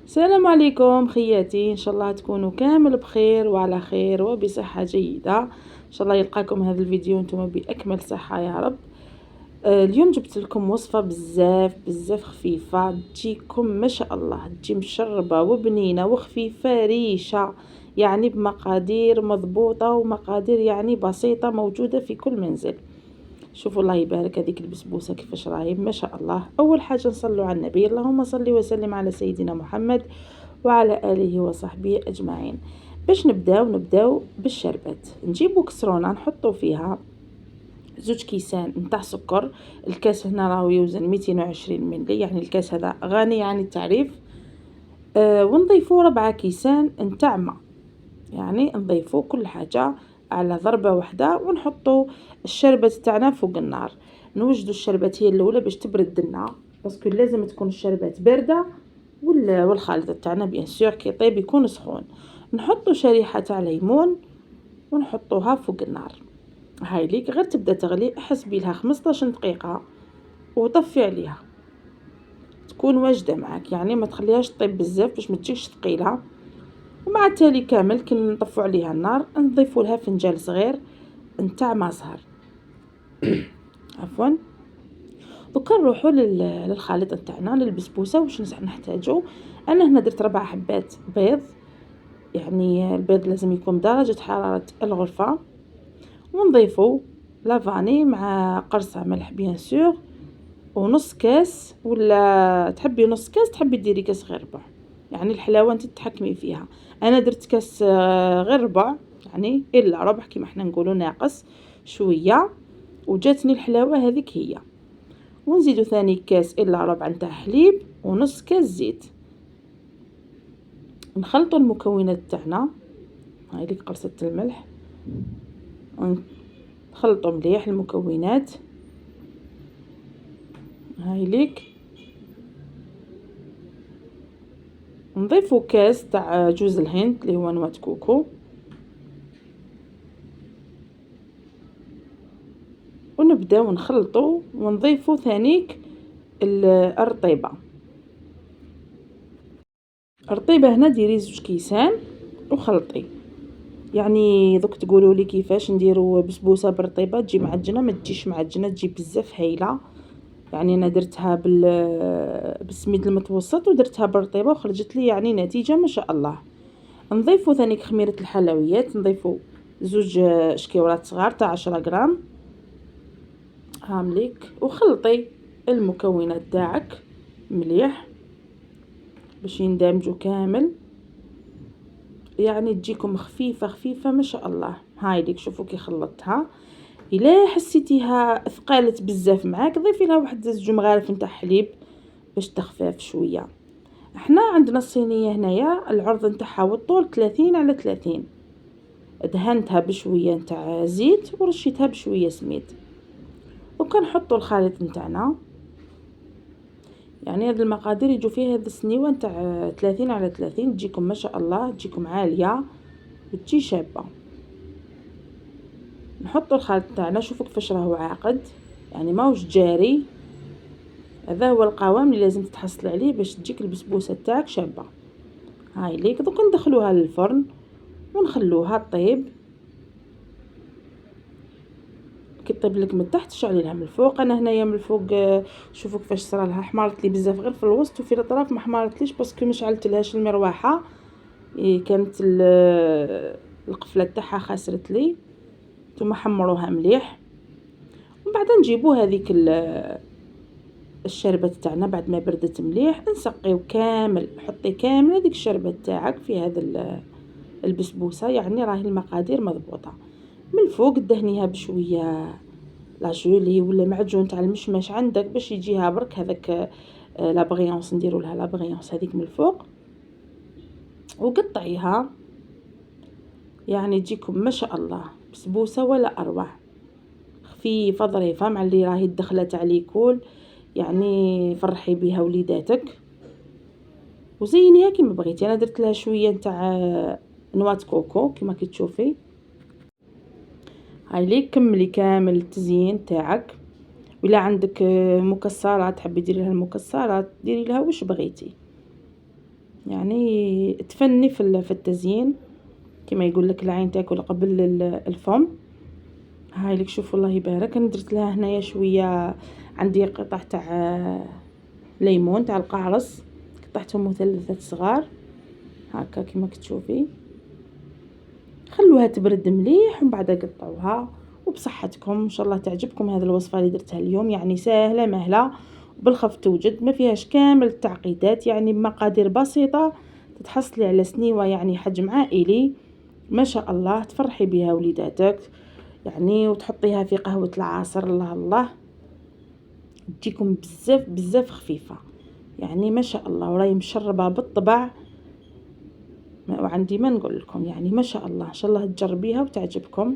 السلام عليكم خياتي، ان شاء الله تكونوا كامل بخير وعلى خير وبصحة جيدة. ان شاء الله يلقاكم هذا الفيديو نتوما باكمل صحة يا رب. اليوم جبت لكم وصفة بزاف خفيفة تجيكم ما شاء الله، تجي مشربة وبنينة وخفيفة ريشة، يعني بمقادير مضبوطة ومقادير يعني بسيطة موجودة في كل منزل. شوفوا الله يبارك هذيك البسبوسه كيفاش راهي ما شاء الله. اول حاجه نصلوا على النبي، اللهم صل وسلم على سيدنا محمد وعلى اله وصحبه اجمعين. باش نبداو بالشربات. نجيبوا كسرونه نحطوا فيها 2 كيسان نتاع سكر. الكاس هنا راهو يوزن 220 ملي، يعني الكاس هذا غني عن التعريف. ونضيفوا 4 كيسان نتاع ماء، يعني نضيفوا كل حاجة على ضربة واحدة ونحطوا الشربة تاعنا فوق النار. نوجدوا الشربات هي الاولى باش تبرد لنا، باسكو لازم تكون الشربات باردة والخليط تاعنا بيان سور كي يطيب يكون سخون. نحطوا شريحة تاع ليمون ونحطوها فوق النار. هاي ليك غير تبدا تغلي، احسبي لها 15 دقيقة وطفي عليها تكون واجده معك، يعني ما تخليهاش طيب بزاف باش ما تجيش ثقيله. ومع التالي كامل كي نطفوا عليها النار نضيفوا لها فنجان صغير نتاع ما زهر. عفوا. دوكا نروحوا للخليط نتاعنا للبسبوسه. واش نحتاجو؟ انا هنا درت 4 حبات بيض، يعني البيض لازم يكون بدرجه حراره الغرفه. ونضيفوا لافاني مع قرصه ملح بيان سور، ونص كاس، ولا تحبي نص كاس تحبي ديري كاس غير ربع، يعني الحلاوه انت تتحكمي فيها. انا درت كاس غير ربع، يعني الا ربع كيما حنا نقولوا ناقص شويه، وجاتني الحلاوه هذيك هي. ونزيدو ثاني كاس الا ربع نتاع حليب ونص كاس زيت. نخلطوا المكونات تاعنا، هاي ديك قرصه الملح، نخلطوا مليح المكونات. هاي ليك نضيفوا كاس تاع جوز الهند اللي هو نواه كوكو، ونبداو نخلطوا ونضيفوا ثانيك الرطيبه. الرطيبه هنا ديري 2 كيسان وخلطي. يعني دوك تقولوا لي كيفاش نديروا بسبوسه بالرطيبه تجي معجنه، ما تجيش معجنه، تجي بزاف هايله. يعني انا درتها بالسميد المتوسط ودرتها بالرطيبه وخرجت لي يعني نتيجه ما شاء الله. نضيفوا ثاني خميره الحلويات، نضيفوا 2 شكيورات صغار تاع 10 غرام هامليك. وخلطي المكونات تاعك مليح باش يندمجوا كامل، يعني تجيكم خفيفه خفيفه ما شاء الله. هاي ليك شوفوا كي خلطتها، الا حسيتيها ثقالت بزاف معاك ضيفي لها واحد 2 مغارف نتاع حليب باش تخفف شويه. احنا عندنا الصينيه هنايا العرض نتاعها والطول 30 على 30، دهنتها بشويه نتاع زيت ورشيتها بشويه سميد. وكنحطوا الخليط نتاعنا، يعني هاد المقادير يجوا فيها هاد السنيوه نتاع 30 على 30 تجيكم ما شاء الله، تجيكم عاليه وتجي شابه. نحطوا الخليط تاعنا، شوفوا كيفاش راهو عاقد، يعني ماهوش جاري. هذا هو القوام اللي لازم تتحصل عليه باش تجيك البسبوسه تاعك شابه. هاي ليك دوك ندخلوها للفرن ونخلوها طيب. كي طيب لك من تحت شعلي لها من الفوق. انا هنايا من الفوق شوفوا كيفاش صرا لها، حمارت لي بزاف غير في الوسط، وفي الاطراف ما حمارتليش باسكو ما شعلت لهاش المروحه. كانت القفله تاعها خسرت لي. نتوما حمروها مليح، ومن بعد نجيبوا هذيك الشربة تاعنا بعد ما بردت مليح نسقيو كامل. حطي كامل هذيك الشربة تاعك في هذا البسبوسه، يعني راهي المقادير مضبوطه. من الفوق دهنيها بشويه لاجولي ولا معجون تاع المشماش عندك باش يجيها برك هذاك لا بغيونس، نديروا لها لا بغيونس هذيك من الفوق وقطعيها، يعني تجيكم ما شاء الله بسبوسه ولا اروع، خفيفه ظريفه مع اللي راهي الدخله تاع ليكول، يعني فرحي بها وليداتك وزينيها كيما بغيتي. انا درت لها شويه نتاع نواه كوكو كيما كتشوفي. هاي ليك كملي كامل التزيين تاعك، ولا عندك مكسرات تحبي ديري لها المكسرات ديري لها واش بغيتي. يعني تفني في التزيين كما يقول لك العين تاكل قبل الفم. هاي لك شوفوا الله يبارك. انا درت لها هنايا شويه، عندي قطع تاع ليمون تاع القعرص، قطعتهم مثلثات صغار هكا كما كتشوفي. خلوها تبرد مليح ومن بعد قطعوها وبصحتكم. ان شاء الله تعجبكم هذه الوصفه اللي درتها اليوم، يعني سهله مهله وبالخف توجد، ما فيهاش كامل التعقيدات، يعني بمقادير بسيطه تتحصلي على سنيوه، يعني حجم عائلي ما شاء الله. تفرحي بها وليداتك يعني، وتحطيها في قهوه العصر. الله الله، تجيكم بزاف بزاف خفيفه يعني ما شاء الله، وراي مشربه بالطبع. وعندي ما نقول لكم يعني ما شاء الله. ان شاء الله تجربيها وتعجبكم.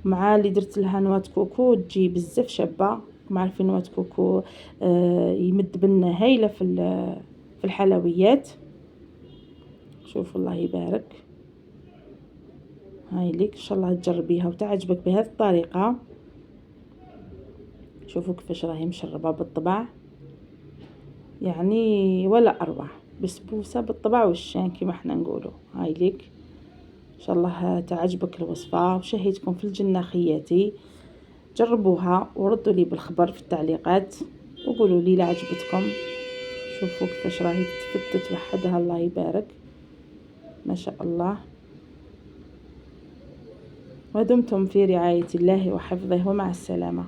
مع اللي درت لها نواة كوكو تجي بزاف شابه. عارفين نواة كوكو يمد بنا هايله في الحلويات. شوفوا الله يبارك. هاي ليك ان شاء الله تجربيها وتعجبك بهذه الطريقه. شوفوا كيفاش راهي مشربه بالطبع، يعني ولا اروع، بسبوسه بالطبع والشان كما احنا نقولوا. هاي ليك ان شاء الله تعجبك الوصفه وشهيتكم في الجنه خياتي. جربوها وردوا لي بالخبر في التعليقات وقولوا لي لا عجبتكم. شوفوا كيفاش راهي تفتت وحدها. الله يبارك ما شاء الله. ودمتم في رعاية الله وحفظه، ومع السلامة.